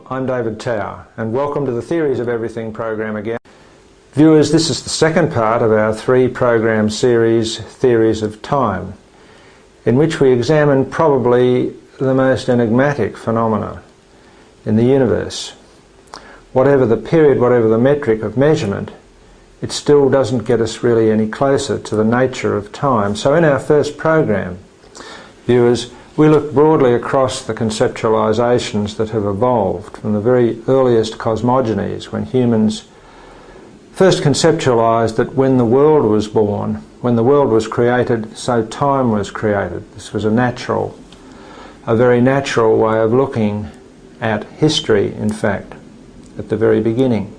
I'm David Tao, and welcome to the Theories of Everything program again. Viewers, this is the second part of our three-program series, Theories of Time, in which we examine probably the most enigmatic phenomena in the universe. Whatever the period, whatever the metric of measurement, it still doesn't get us really any closer to the nature of time. So in our first program, viewers, we look broadly across the conceptualizations that have evolved from the very earliest cosmogonies, when humans first conceptualized that when the world was born, when the world was created, so time was created. This was a very natural way of looking at history, in fact, at the very beginning.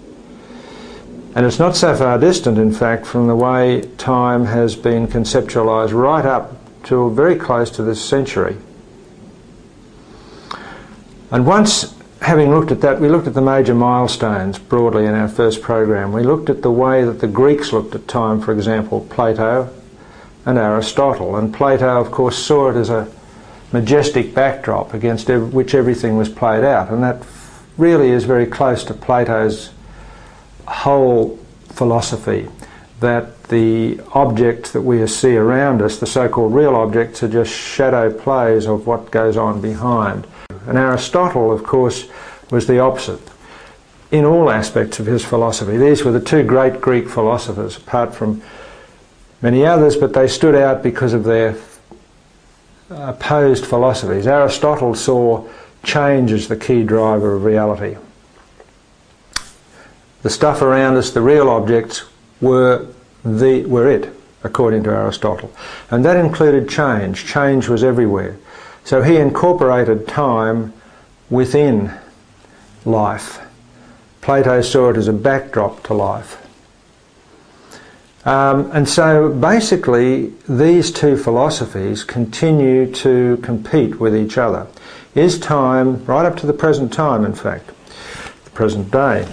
And it's not so far distant, in fact, from the way time has been conceptualized right up to very close to this century. And once, having looked at that, we looked at the major milestones broadly in our first program. We looked at the way that the Greeks looked at time, for example, Plato and Aristotle. And Plato, of course, saw it as a majestic backdrop against which everything was played out. And that really is very close to Plato's whole philosophy, that the objects that we see around us, the so-called real objects, are just shadow plays of what goes on behind. And Aristotle, of course, was the opposite in all aspects of his philosophy. These were the two great Greek philosophers, apart from many others, but they stood out because of their opposed philosophies. Aristotle saw change as the key driver of reality. The stuff around us, the real objects, were it, according to Aristotle. And that included change. Change was everywhere. So he incorporated time within life. Plato saw it as a backdrop to life. And so basically these two philosophies continue to compete with each other. Is time, right up to the present time in fact, the present day,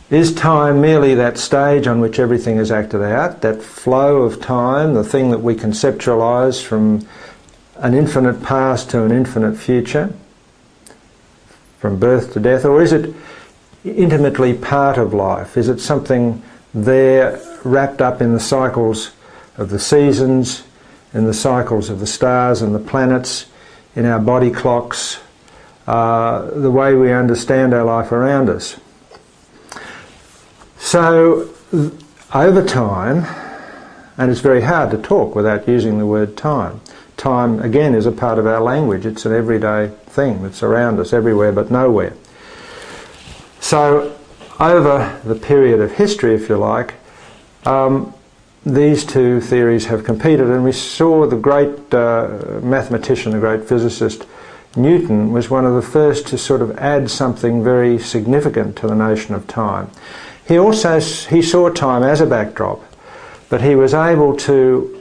is time merely that stage on which everything is acted out, that flow of time, the thing that we conceptualize from an infinite past to an infinite future, from birth to death? Or is it intimately part of life? Is it something there wrapped up in the cycles of the seasons, in the cycles of the stars and the planets, in our body clocks, the way we understand our life around us? So over time, and it's very hard to talk without using the word time. Time, again, is a part of our language. It's an everyday thing that's around us everywhere but nowhere. So over the period of history, if you like, these two theories have competed, and we saw the great mathematician, the great physicist Newton was one of the first to sort of add something very significant to the notion of time. He saw time as a backdrop, but he was able to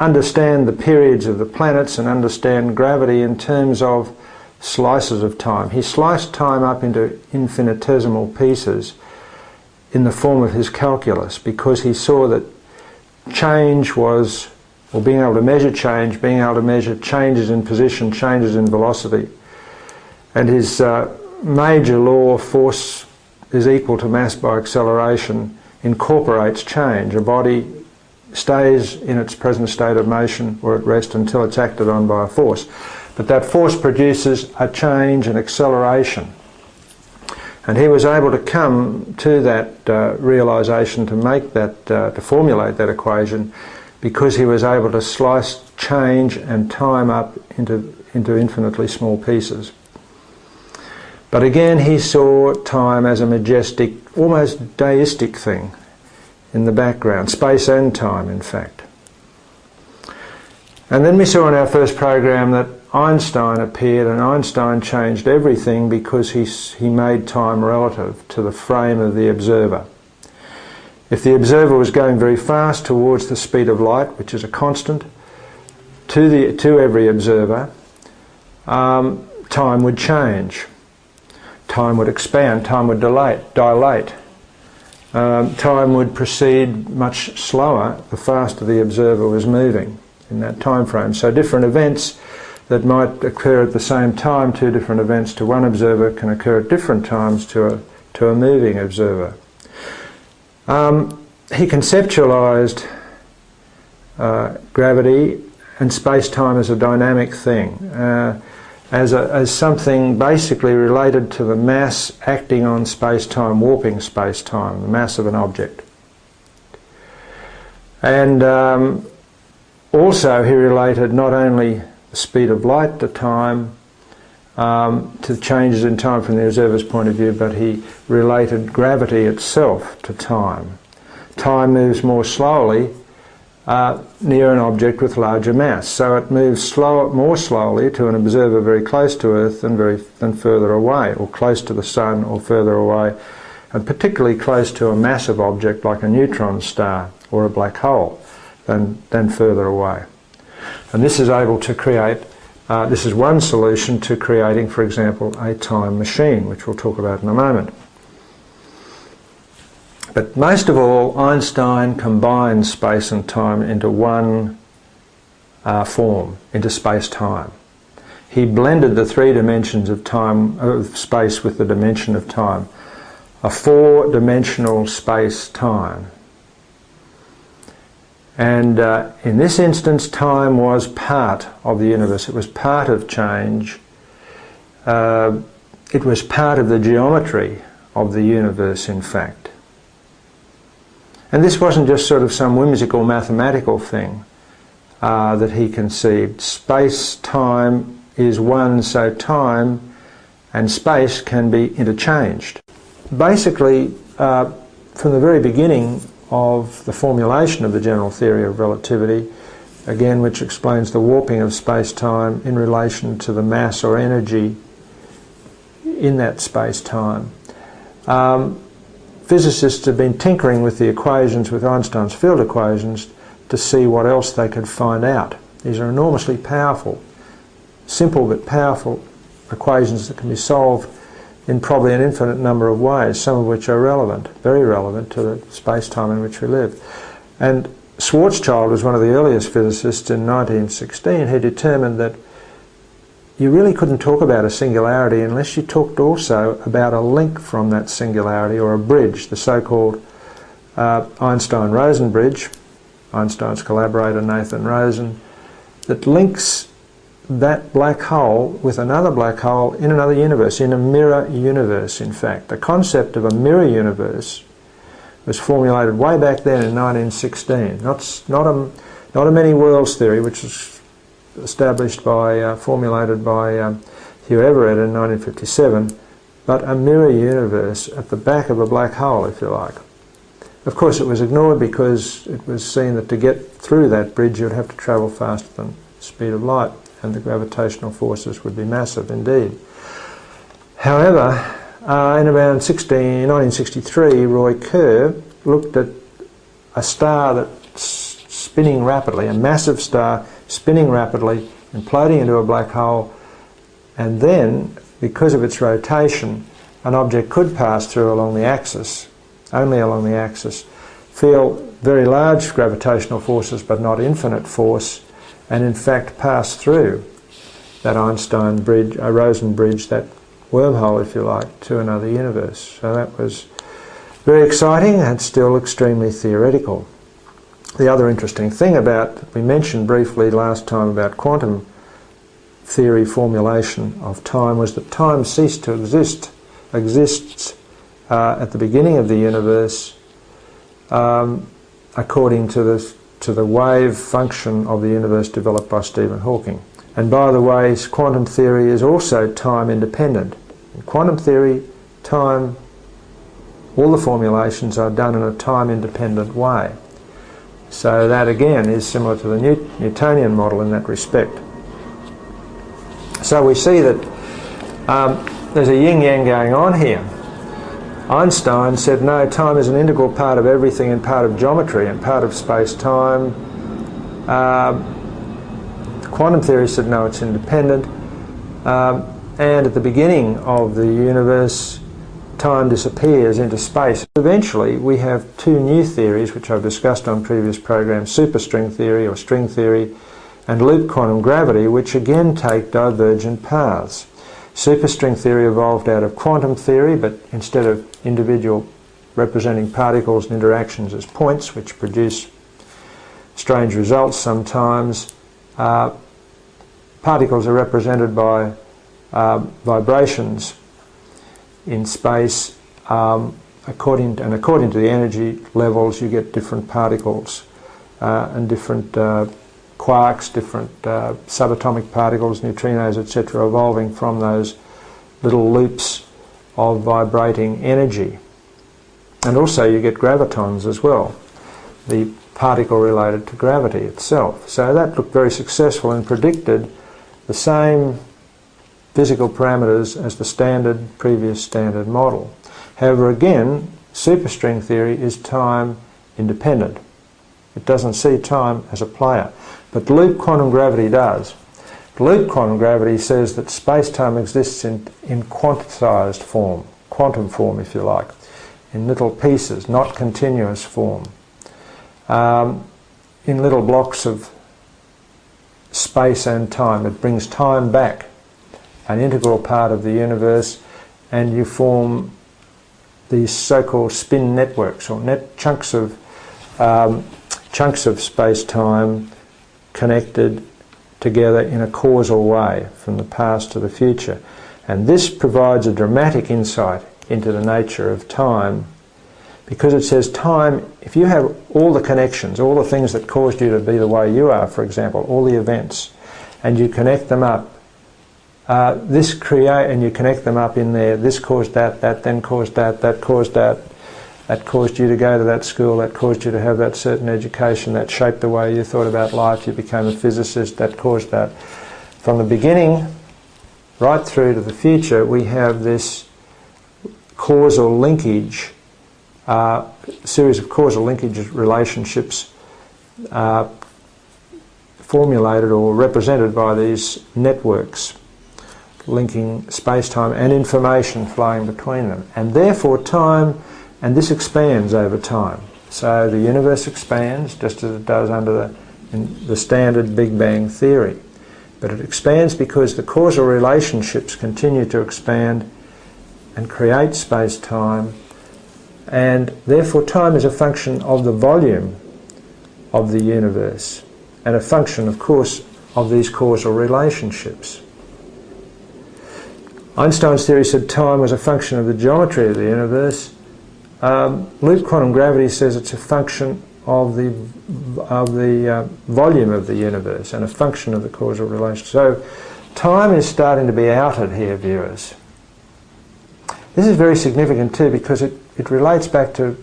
understand the periods of the planets and understand gravity in terms of slices of time. He sliced time up into infinitesimal pieces in the form of his calculus, because he saw that change was, or being able to measure change, being able to measure changes in position, changes in velocity. And his major law, force is equal to mass by acceleration, incorporates change. A body stays in its present state of motion or at rest until it's acted on by a force. But that force produces a change, an acceleration. And he was able to come to that realization, to make that, to formulate that equation, because he was able to slice change and time up into infinitely small pieces. But again, he saw time as a majestic, almost deistic thing in the background, space and time, in fact. And then we saw in our first program that Einstein appeared, and Einstein changed everything because he made time relative to the frame of the observer. If the observer was going very fast towards the speed of light, which is a constant, to every observer, time would change. Time would expand, time would dilate. Time would proceed much slower the faster the observer was moving in that time frame. So different events that might occur at the same time, two different events to one observer can occur at different times to a moving observer. He conceptualized gravity and space-time as a dynamic thing, as something basically related to the mass acting on space-time, warping space-time, the mass of an object. And also he related not only the speed of light to time, to changes in time from the observer's point of view, but he related gravity itself to time. Time moves more slowly near an object with larger mass, so it moves more slowly to an observer very close to Earth than further away, or close to the Sun or further away, and particularly close to a massive object like a neutron star or a black hole than further away. And this is able to create, this is one solution to creating, for example, a time machine, which we'll talk about in a moment. But most of all, Einstein combined space and time into one form, into space-time. He blended the three dimensions of time, of space, with the dimension of time, a four-dimensional space-time. And in this instance, time was part of the universe. It was part of change. It was part of the geometry of the universe, in fact. And this wasn't just sort of some whimsical mathematical thing that he conceived. Space-time is one, so time and space can be interchanged. Basically, from the very beginning of the formulation of the general theory of relativity, again, which explains the warping of space-time in relation to the mass or energy in that space-time, physicists have been tinkering with the equations, with Einstein's field equations, to see what else they could find out. These are enormously powerful, simple but powerful equations that can be solved in probably an infinite number of ways, some of which are relevant, very relevant to the space-time in which we live. And Schwarzschild was one of the earliest physicists in 1916 who determined that you really couldn't talk about a singularity unless you talked also about a link from that singularity, or a bridge, the so-called Einstein-Rosen bridge, Einstein's collaborator Nathan Rosen, that links that black hole with another black hole in another universe, in a mirror universe, in fact. The concept of a mirror universe was formulated way back then in 1916. Not a many worlds theory, which was established by, formulated by Hugh Everett in 1957, but a mirror universe at the back of a black hole, if you like. Of course, it was ignored because it was seen that to get through that bridge you would have to travel faster than the speed of light, and the gravitational forces would be massive indeed. However, in around 1963, Roy Kerr looked at a star that's spinning rapidly, a massive star spinning rapidly, imploding into a black hole, and then, because of its rotation, an object could pass through along the axis, only along the axis, feel very large gravitational forces but not infinite force, and in fact pass through that Einstein bridge, a Rosen bridge, that wormhole, if you like, to another universe. So that was very exciting and still extremely theoretical. The other interesting thing about, we mentioned briefly last time about quantum theory formulation of time, was that time ceased to exists at the beginning of the universe according to the wave function of the universe developed by Stephen Hawking. And by the way, quantum theory is also time independent. In quantum theory, time, all the formulations are done in a time independent way. So that again is similar to the Newtonian model in that respect. So we see that there's a yin-yang going on here. Einstein said no, time is an integral part of everything and part of geometry and part of space-time. Quantum theory said no, it's independent. And at the beginning of the universe, time disappears into space. Eventually we have two new theories which I've discussed on previous programs, superstring theory or string theory and loop quantum gravity, which again take divergent paths. Superstring theory evolved out of quantum theory, but instead of individual representing particles and interactions as points, which produce strange results sometimes, particles are represented by vibrations in space, according to the energy levels you get different particles and different quarks, different subatomic particles, neutrinos, etc., evolving from those little loops of vibrating energy. And also you get gravitons as well, the particle related to gravity itself. So that looked very successful and predicted the same physical parameters as the previous standard model. However, again, superstring theory is time independent. It doesn't see time as a player. But loop quantum gravity does. Loop quantum gravity says that space-time exists in quantized form, quantum form if you like, in little pieces, not continuous form, in little blocks of space and time. It brings time back, an integral part of the universe, and you form these so-called spin networks, or chunks of space-time connected together in a causal way from the past to the future. And this provides a dramatic insight into the nature of time, because it says time, if you have all the connections, all the things that caused you to be the way you are, for example, all the events, and you connect them up, and you connect them up in there, this caused that, that then caused that, that caused that, that caused you to go to that school, that caused you to have that certain education, that shaped the way you thought about life, you became a physicist, that caused that. From the beginning right through to the future, we have this causal linkage, series of causal linkage relationships formulated or represented by these networks linking space-time and information flowing between them. And therefore time, and this expands over time. So the universe expands just as it does under the standard Big Bang theory. But it expands because the causal relationships continue to expand and create space-time, and therefore time is a function of the volume of the universe and a function, of course, of these causal relationships. Einstein's theory said time was a function of the geometry of the universe. Loop quantum gravity says it's a function of the volume of the universe and a function of the causal relation. So time is starting to be outed here, viewers. This is very significant too, because it relates back to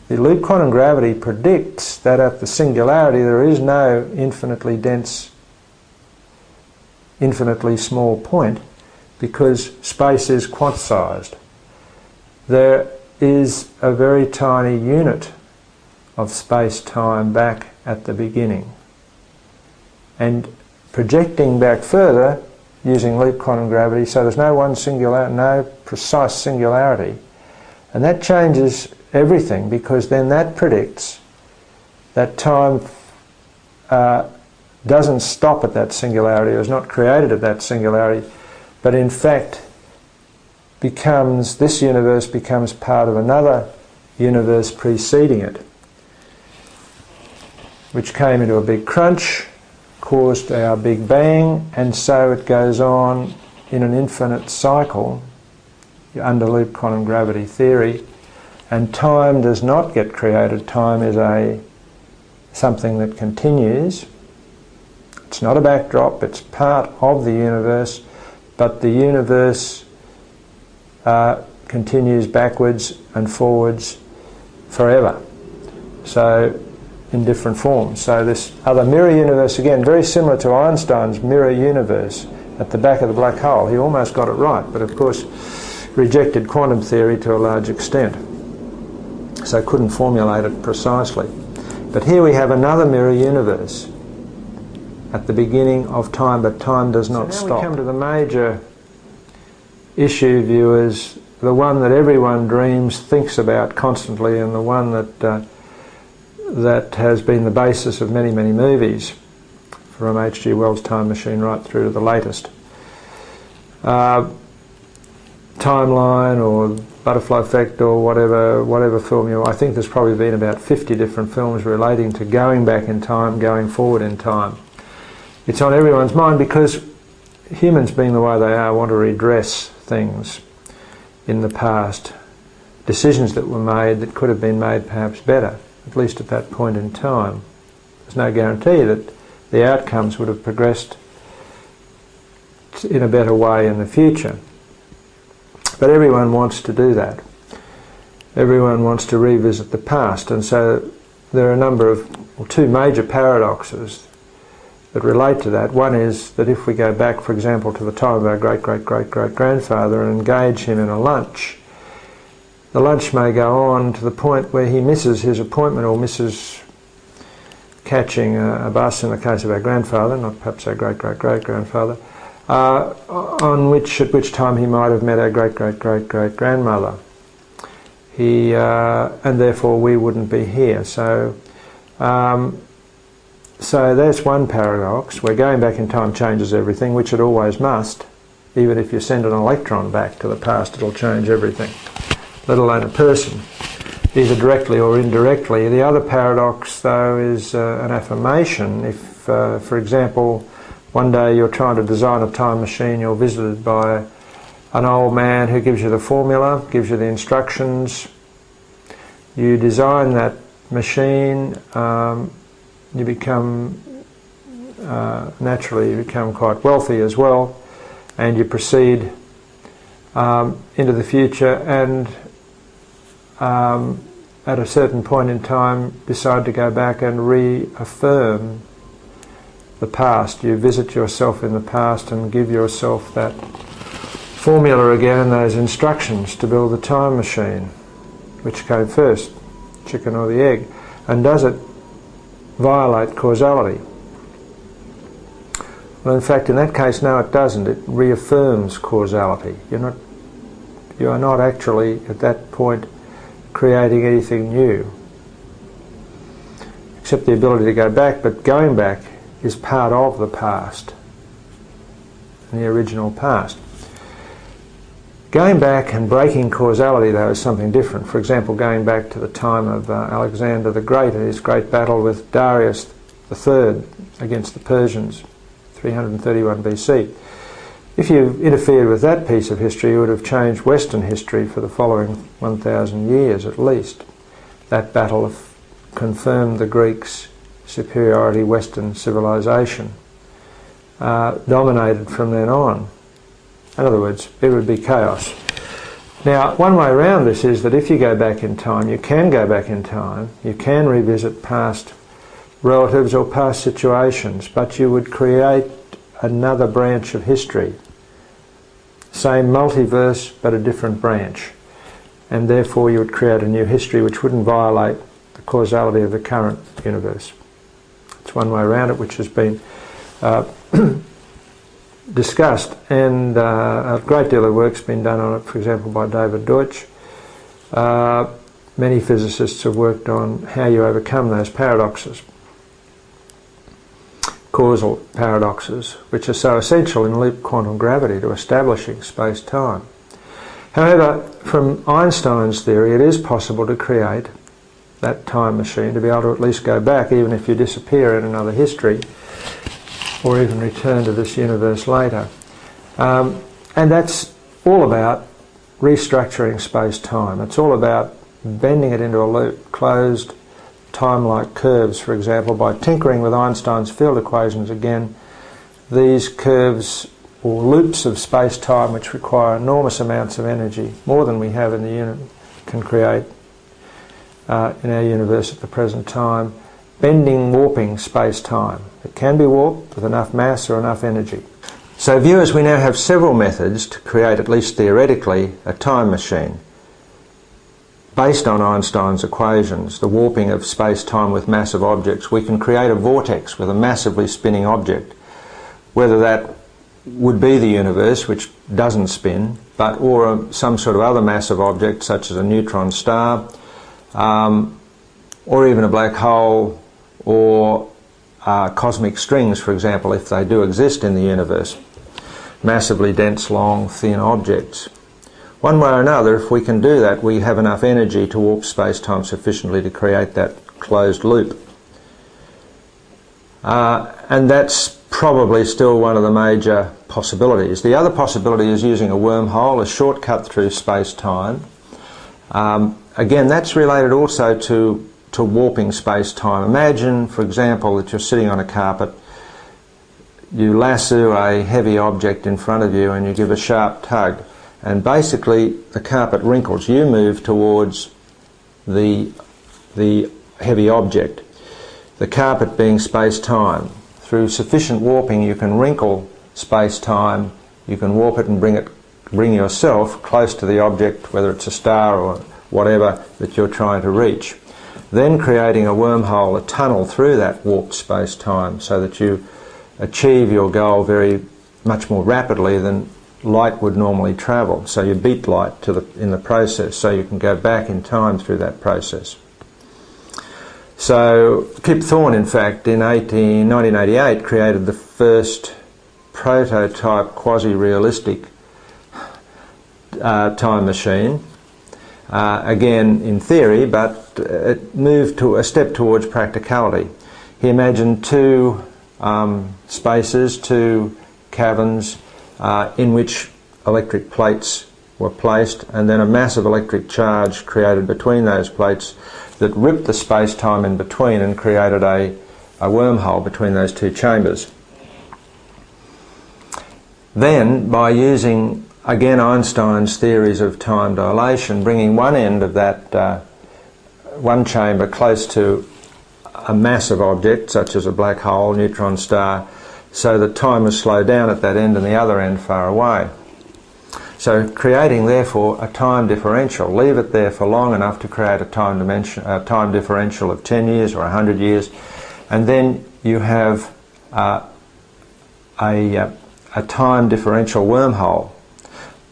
the loop quantum gravity predicts that at the singularity there is no infinitely dense, infinitely small point, because space is quantized. There is a very tiny unit of space-time back at the beginning. And projecting back further using loop quantum gravity, so there's no one singularity, no precise singularity. And that changes everything, because then that predicts that time doesn't stop at that singularity, or is not created at that singularity, but in fact this universe becomes part of another universe preceding it, which came into a big crunch, caused our Big Bang, and so it goes on in an infinite cycle under loop quantum gravity theory. And time does not get created. Time is something that continues. It's not a backdrop, it's part of the universe, but the universe continues backwards and forwards forever. So in different forms. So this other mirror universe, again, very similar to Einstein's mirror universe at the back of the black hole. He almost got it right, but of course rejected quantum theory to a large extent. So couldn't formulate it precisely. But here we have another mirror universe at the beginning of time, but time does not stop. So now we come to the major issue, viewers, the one that everyone dreams, thinks about constantly, and the one that has been the basis of many, many movies. from H.G. Wells' Time Machine right through to the latest. Timeline or Butterfly Effect or whatever film I think there's probably been about 50 different films relating to going back in time, going forward in time. It's on everyone's mind because humans, being the way they are, want to redress things in the past, decisions that were made that could have been made perhaps better, at least at that point in time. There's no guarantee that the outcomes would have progressed in a better way in the future. But everyone wants to do that. Everyone wants to revisit the past, and so there are a number of, or two major paradoxes that relate to that. One is that if we go back, for example, to the time of our great-great-great-great-grandfather and engage him in a lunch, the lunch may go on to the point where he misses his appointment or misses catching a bus in the case of our grandfather, not perhaps our great-great-great-grandfather, at which time he might have met our great-great-great-great-grandmother. And therefore we wouldn't be here. So that's one paradox, where going back in time changes everything, which it always must. Even if you send an electron back to the past, it'll change everything, let alone a person, either directly or indirectly. The other paradox, though, is an affirmation. If, for example, one day you're trying to design a time machine, you're visited by an old man who gives you the formula, gives you the instructions. You design that machine, you become, naturally you become quite wealthy as well, and you proceed into the future and at a certain point in time decide to go back and reaffirm the past. You visit yourself in the past and give yourself that formula again and those instructions to build the time machine. Which came first, chicken or the egg? And does it violate causality? Well, in fact, in that case, no, it doesn't. It reaffirms causality. You are not actually at that point creating anything new, except the ability to go back. But going back is part of the past, the original past. Going back and breaking causality, though, is something different. For example, going back to the time of Alexander the Great and his great battle with Darius III against the Persians, 331 BC. If you interfered with that piece of history, you would have changed Western history for the following 1,000 years at least. That battle confirmed the Greeks' superiority Western civilization, dominated from then on. In other words, it would be chaos. Now, one way around this is that if you go back in time, you can go back in time, you can revisit past relatives or past situations, but you would create another branch of history. Same multiverse, but a different branch. And therefore you would create a new history which wouldn't violate the causality of the current universe. It's one way around it, which has been discussed, and a great deal of work's been done on it, for example by David Deutsch. Many physicists have worked on how you overcome those paradoxes, causal paradoxes, which are so essential in loop quantum gravity to establishing space-time. However, from Einstein's theory, it is possible to create that time machine, to be able to at least go back, even if you disappear in another history, or even return to this universe later. And that's all about restructuring space-time. It's all about bending it into a loop, closed time-like curves, for example, by tinkering with Einstein's field equations again. These curves or loops of space-time, which require enormous amounts of energy, more than we have in the unit, can create in our universe at the present time, bending, warping space-time. It can be warped with enough mass or enough energy. So viewers, we now have several methods to create, at least theoretically, a time machine. Based on Einstein's equations, the warping of space-time with massive objects, we can create a vortex with a massively spinning object, whether that would be the universe, which doesn't spin, or some sort of other massive object, such as a neutron star, or even a black hole, or cosmic strings, for example, if they do exist in the universe. Massively dense, long, thin objects. One way or another, if we can do that, we have enough energy to warp space-time sufficiently to create that closed loop. And that's probably still one of the major possibilities. The other possibility is using a wormhole, a shortcut through space-time. Again, that's related also to warping space-time. Imagine, for example, that you're sitting on a carpet, you lasso a heavy object in front of you and you give a sharp tug, and basically the carpet wrinkles. You move towards the heavy object, the carpet being space-time. Through sufficient warping you can wrinkle space-time, you can warp it and bring yourself close to the object, whether it's a star or whatever that you're trying to reach. Then creating a wormhole, a tunnel through that warped space-time, so that you achieve your goal much more rapidly than light would normally travel. So you beat light in the process, so you can go back in time through that process. So Kip Thorne, in fact, in 1988 created the first prototype quasi-realistic time machine. Again in theory, but it moved to a step towards practicality. He imagined two spaces, two caverns in which electric plates were placed, and then a massive electric charge created between those plates that ripped the space-time in between and created a wormhole between those two chambers. Then, by using again Einstein's theories of time dilation, bringing one end of that one chamber close to a massive object such as a black hole, neutron star, so that time was slowed down at that end and the other end far away. So creating therefore a time differential, leave it there for long enough to create a time differential of 10 years or 100 years, and then you have a time differential wormhole,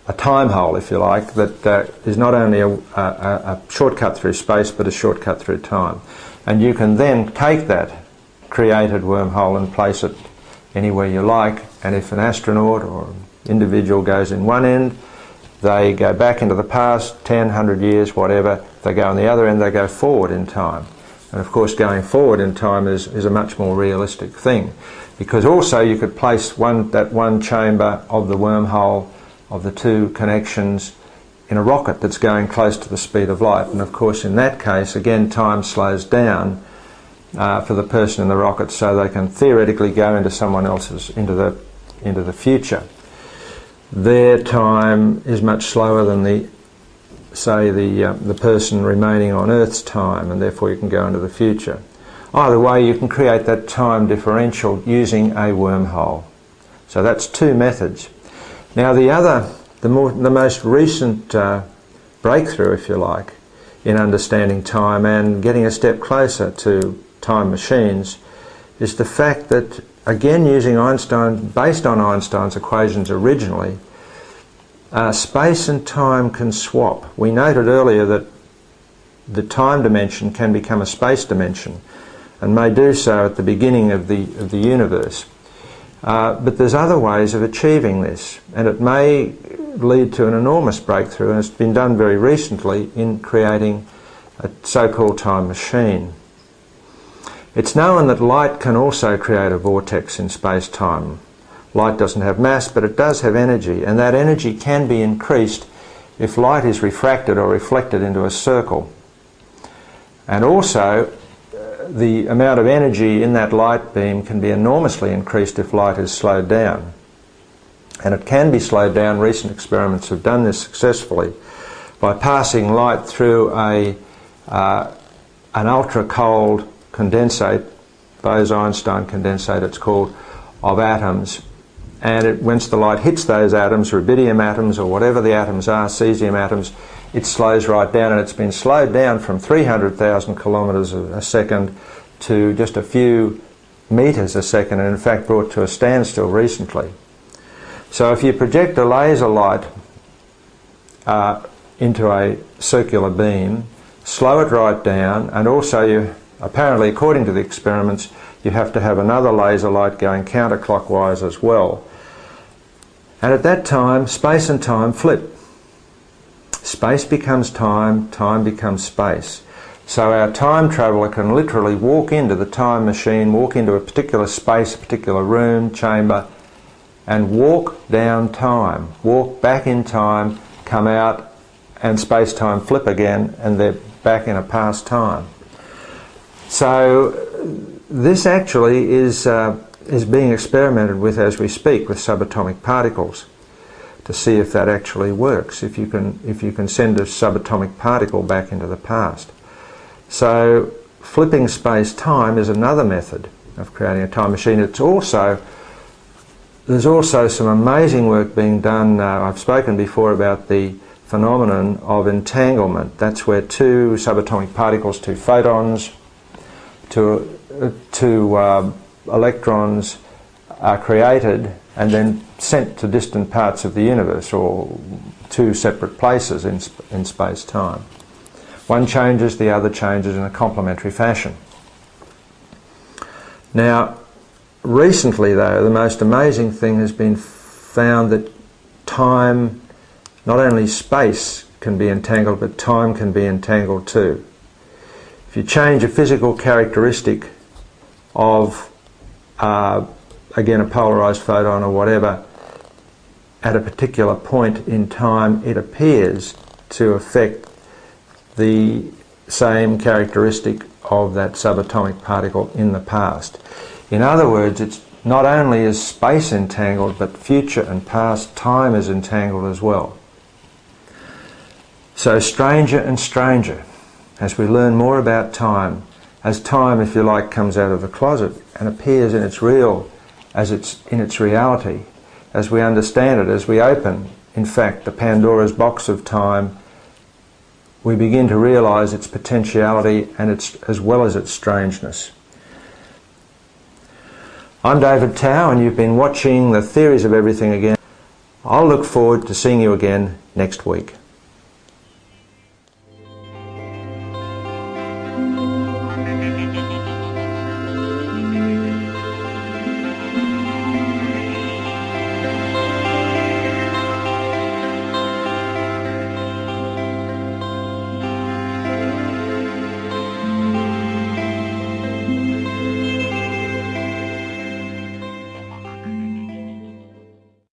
a time hole if you like, that is not only a shortcut through space but a shortcut through time. And you can then take that created wormhole and place it anywhere you like, and if an astronaut or an individual goes in one end, they go back into the past, 10, 100 years, whatever. If they go on the other end, they go forward in time. And of course going forward in time is a much more realistic thing, because also you could place that one chamber of the wormhole of the two connections in a rocket that's going close to the speed of light, and of course in that case again time slows down for the person in the rocket, so they can theoretically go into someone else's, into the future. Their time is much slower than the person remaining on Earth's time, and therefore you can go into the future. Either way, you can create that time differential using a wormhole. So that's two methods. Now the most recent breakthrough, if you like, in understanding time and getting a step closer to time machines is the fact that, again using Einstein, based on Einstein's equations originally, space and time can swap. We noted earlier that the time dimension can become a space dimension and may do so at the beginning of the universe. But there's other ways of achieving this, and it may lead to an enormous breakthrough, and it's been done very recently in creating a so-called time machine. It's known that light can also create a vortex in space-time. Light doesn't have mass, but it does have energy, and that energy can be increased if light is refracted or reflected into a circle. And also, the amount of energy in that light beam can be enormously increased if light is slowed down. And it can be slowed down. Recent experiments have done this successfully by passing light through an ultra-cold condensate, Bose-Einstein condensate it's called, of atoms. And once the light hits those atoms, rubidium atoms or whatever the atoms are, cesium atoms, it slows right down, and it's been slowed down from 300,000 kilometres a second to just a few metres a second, and in fact brought to a standstill recently. So if you project a laser light into a circular beam, slow it right down, and also you apparently, according to the experiments, you have to have another laser light going counterclockwise as well. And at that time, space and time flip. Space becomes time, time becomes space. So our time traveller can literally walk into the time machine, walk into a particular space, a particular room, chamber, and walk down time, walk back in time, come out, and space-time flip again, and they're back in a past time. So this actually is being experimented with as we speak with subatomic particles, to see if that actually works, if you can send a subatomic particle back into the past. So flipping space-time is another method of creating a time machine. There's also some amazing work being done. I've spoken before about the phenomenon of entanglement. That's where two subatomic particles, two photons, two electrons are created and then sent to distant parts of the universe, or two separate places in space-time. One changes, the other changes in a complementary fashion. Now, recently though, the most amazing thing has been found that time, not only space can be entangled, but time can be entangled too. If you change a physical characteristic of, again, a polarized photon or whatever, at a particular point in time, it appears to affect the same characteristic of that subatomic particle in the past. In other words, it's not only is space entangled, but future and past time is entangled as well. So stranger and stranger, as we learn more about time, as time, if you like, comes out of the closet and appears in its in its reality, as we understand it, as we open, in fact, the Pandora's box of time, we begin to realise its potentiality and as well as its strangeness. I'm David Tao, and you've been watching The Theories of Everything Again. I'll look forward to seeing you again next week.